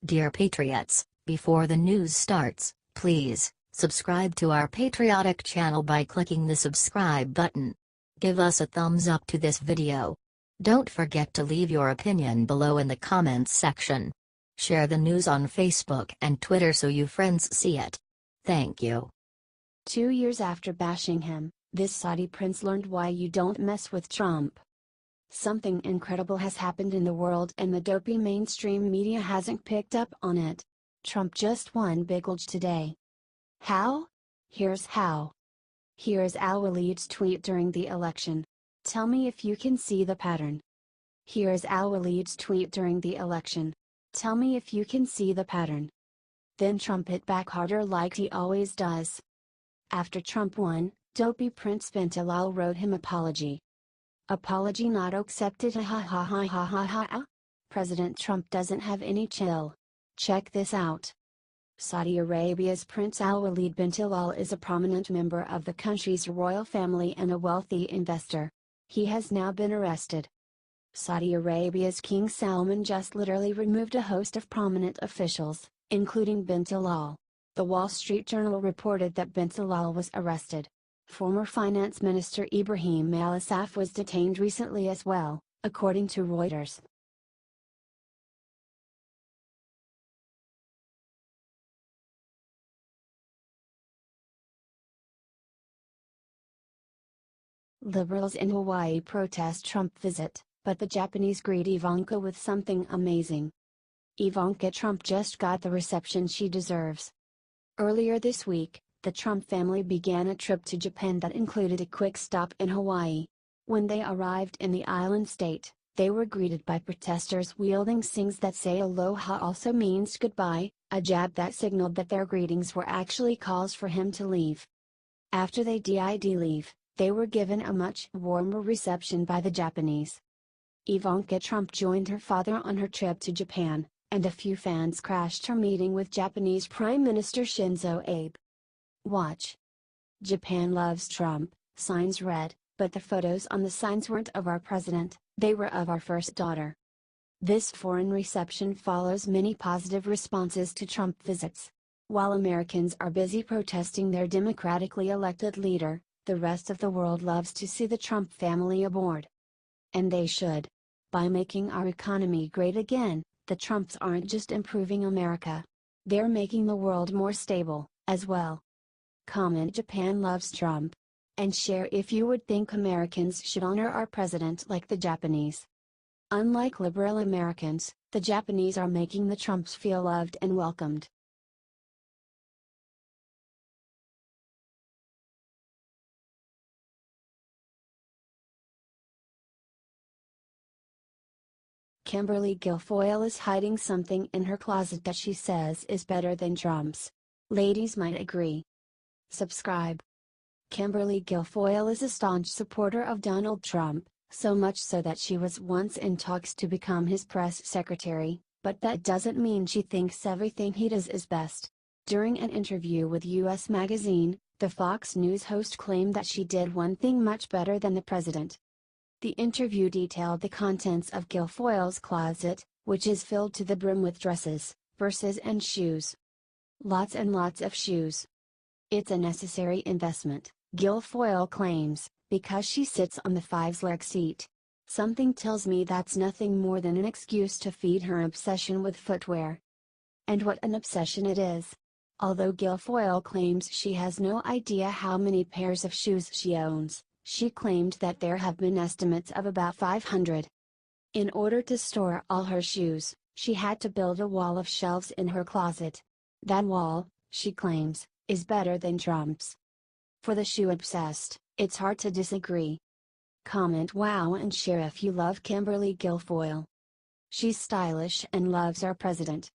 Dear Patriots, before the news starts, please subscribe to our patriotic channel by clicking the subscribe button. Give us a thumbs up to this video. Don't forget to leave your opinion below in the comments section. Share the news on Facebook and Twitter so you friends see it. Thank you. 2 years after bashing him, this Saudi prince learned why you don't mess with Trump. Something incredible has happened in the world and the dopey mainstream media hasn't picked up on it. Trump just won Big LEAUGE today. How? Here's how. Here is Alwaleed's tweet during the election. Tell me if you can see the pattern. Here is Alwaleed's tweet during the election. Tell me if you can see the pattern. Then Trump hit back harder like he always does. After Trump won, dopey Prince Bin Talal wrote him apology. Apology not accepted, hahahahahahahaa. President Trump doesn't have any chill. Check this out. Saudi Arabia's Prince Alwaleed bin Talal is a prominent member of the country's royal family and a wealthy investor. He has now been arrested. Saudi Arabia's King Salman just literally removed a host of prominent officials, including bin Talal. The Wall Street Journal reported that bin Talal was arrested. Former Finance Minister Ibrahim Al-Assaf was detained recently as well, according to Reuters. Liberals in Hawaii protest Trump visit, but the Japanese greet Ivanka with something amazing. Ivanka Trump just got the reception she deserves. Earlier this week, the Trump family began a trip to Japan that included a quick stop in Hawaii. When they arrived in the island state, they were greeted by protesters wielding signs that say aloha also means goodbye, a jab that signaled that their greetings were actually calls for him to leave. After they did leave, they were given a much warmer reception by the Japanese. Ivanka Trump joined her father on her trip to Japan, and a few fans crashed her meeting with Japanese Prime Minister Shinzo Abe. Watch. Japan loves Trump, signs read, but the photos on the signs weren't of our president, they were of our first daughter. This foreign reception follows many positive responses to Trump visits. While Americans are busy protesting their democratically elected leader, the rest of the world loves to see the Trump family aboard. And they should. By making our economy great again, the Trumps aren't just improving America. They're making the world more stable, as well. Comment Japan loves Trump. And share if you would think Americans should honor our president like the Japanese. Unlike liberal Americans, the Japanese are making the Trumps feel loved and welcomed. Kimberly Guilfoyle is hiding something in her closet that she says is better than Trump's. Ladies might agree. Subscribe. Kimberly Guilfoyle is a staunch supporter of Donald Trump, so much so that she was once in talks to become his press secretary, but that doesn't mean she thinks everything he does is best. During an interview with U.S. Magazine, the Fox News host claimed that she did one thing much better than the president. The interview detailed the contents of Guilfoyle's closet, which is filled to the brim with dresses, purses and shoes. Lots and lots of shoes. It's a necessary investment, Guilfoyle claims, because she sits on the five-leg seat. Something tells me that's nothing more than an excuse to feed her obsession with footwear. And what an obsession it is. Although Guilfoyle claims she has no idea how many pairs of shoes she owns, she claimed that there have been estimates of about 500. In order to store all her shoes, she had to build a wall of shelves in her closet. That wall, she claims, is better than Trump's. For the shoe-obsessed, it's hard to disagree. Comment wow and share if you love Kimberly Guilfoyle. She's stylish and loves our president.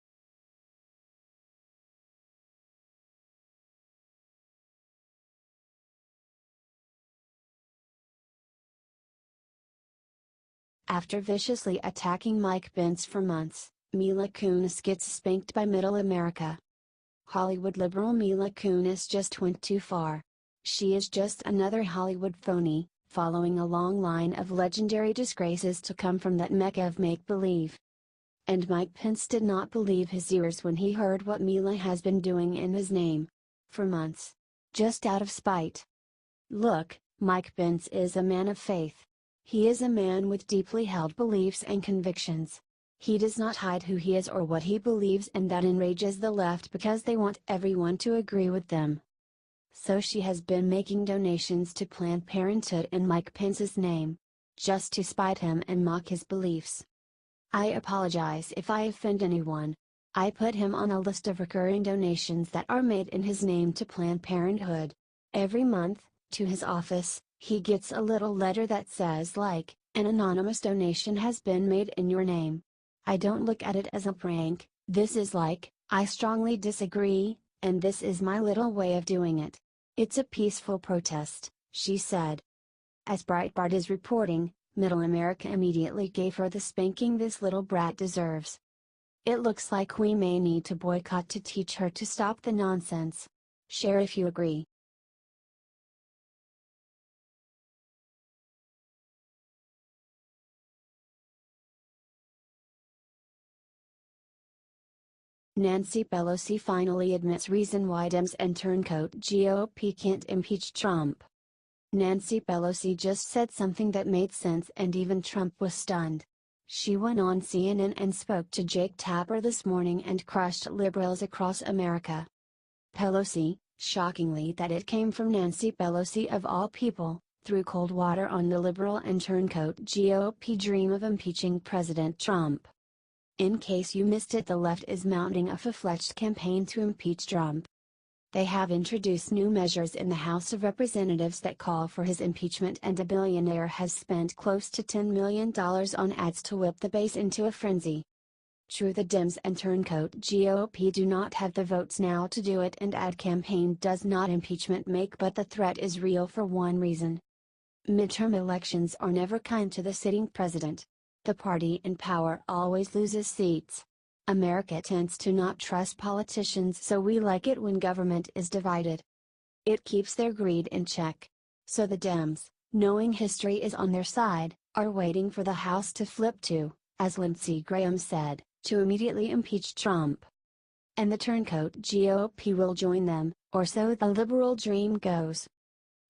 After viciously attacking Mike Pence for months, Mila Kunis gets spanked by Middle America. Hollywood liberal Mila Kunis just went too far. She is just another Hollywood phony, following a long line of legendary disgraces to come from that mecca of make-believe. And Mike Pence did not believe his ears when he heard what Mila has been doing in his name. For months. Just out of spite. Look, Mike Pence is a man of faith. He is a man with deeply held beliefs and convictions. He does not hide who he is or what he believes, and that enrages the left because they want everyone to agree with them. So she has been making donations to Planned Parenthood in Mike Pence's name. Just to spite him and mock his beliefs. I apologize if I offend anyone. I put him on a list of recurring donations that are made in his name to Planned Parenthood. Every month, to his office, he gets a little letter that says like, an anonymous donation has been made in your name. I don't look at it as a prank. This is like, I strongly disagree, and this is my little way of doing it. It's a peaceful protest, she said. As Breitbart is reporting, Middle America immediately gave her the spanking this little brat deserves. It looks like we may need to boycott to teach her to stop the nonsense. Share if you agree. Nancy Pelosi finally admits reason why Dems and turncoat GOP can't impeach Trump. Nancy Pelosi just said something that made sense and even Trump was stunned. She went on CNN and spoke to Jake Tapper this morning and crushed liberals across America. Pelosi, shockingly that it came from Nancy Pelosi of all people, threw cold water on the liberal and turncoat GOP dream of impeaching President Trump. In case you missed it, the left is mounting a full-fledged campaign to impeach Trump. They have introduced new measures in the House of Representatives that call for his impeachment, and a billionaire has spent close to $10 million on ads to whip the base into a frenzy. True, the Dems and turncoat GOP do not have the votes now to do it, and ad campaign does not impeachment make, but the threat is real for one reason. Midterm elections are never kind to the sitting president. The party in power always loses seats. America tends to not trust politicians, so we like it when government is divided. It keeps their greed in check. So the Dems, knowing history is on their side, are waiting for the House to flip to, as Lindsey Graham said, to immediately impeach Trump. And the turncoat GOP will join them, or so the liberal dream goes.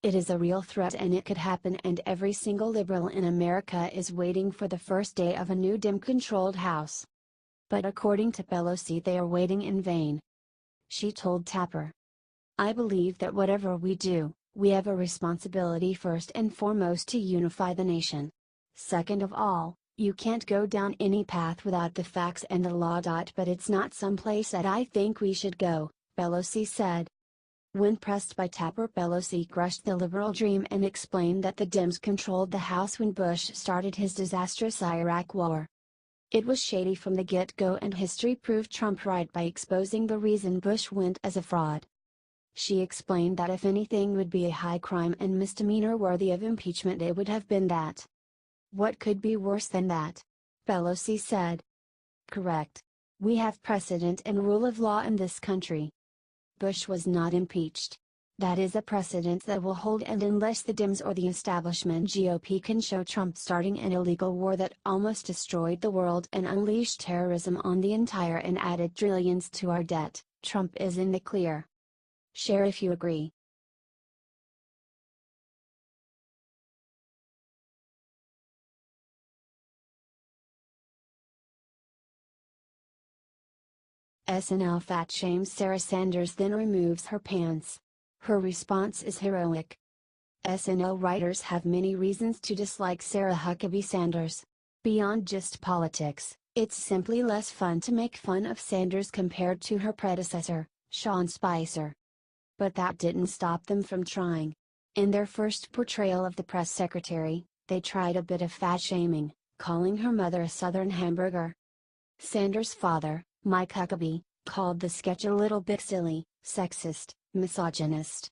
It is a real threat, and it could happen, and every single liberal in America is waiting for the first day of a new Dem-controlled House. But according to Pelosi, they are waiting in vain. She told Tapper, "I believe that whatever we do, we have a responsibility first and foremost to unify the nation. Second of all, you can't go down any path without the facts and the law. But it's not someplace that I think we should go," Pelosi said. When pressed by Tapper, Pelosi crushed the liberal dream and explained that the Dems controlled the House when Bush started his disastrous Iraq war. It was shady from the get-go, and history proved Trump right by exposing the reason Bush went as a fraud. She explained that if anything would be a high crime and misdemeanor worthy of impeachment, it would have been that. What could be worse than that? Pelosi said. Correct. We have precedent and rule of law in this country. Bush was not impeached. That is a precedent that will hold, and unless the Dems or the establishment GOP can show Trump starting an illegal war that almost destroyed the world and unleashed terrorism on the entire and added trillions to our debt, Trump is in the clear. Share if you agree. SNL fat shames Sara Sanders, then removes her pants. Her response is heroic. SNL writers have many reasons to dislike Sarah Huckabee Sanders. Beyond just politics, it's simply less fun to make fun of Sanders compared to her predecessor, Sean Spicer. But that didn't stop them from trying. In their first portrayal of the press secretary, they tried a bit of fat shaming, calling her mother a Southern hamburger. Sanders' father, Mike Huckabee, called the sketch a little bit silly, sexist, misogynist.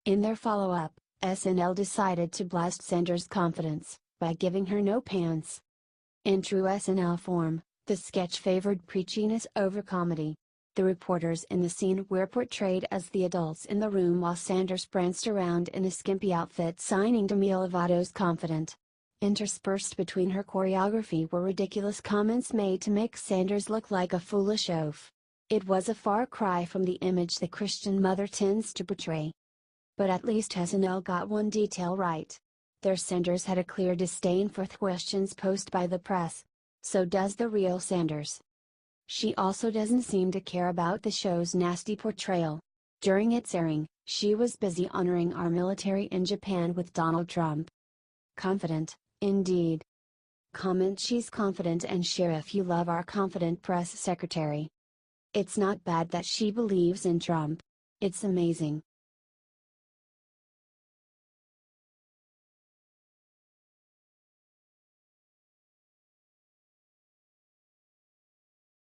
In their follow-up, SNL decided to blast Sanders' confidence, by giving her no pants. In true SNL form, the sketch favored preachiness over comedy. The reporters in the scene were portrayed as the adults in the room while Sanders pranced around in a skimpy outfit, signing Demi Lovato's confident. Interspersed between her choreography were ridiculous comments made to make Sanders look like a foolish oaf. It was a far cry from the image the Christian mother tends to portray. But at least SNL got one detail right. Their Sanders had a clear disdain for questions posed by the press. So does the real Sanders. She also doesn't seem to care about the show's nasty portrayal. During its airing, she was busy honoring our military in Japan with Donald Trump. Confident, indeed. Comment she's confident and share if you love our confident press secretary. It's not bad that she believes in Trump. It's amazing.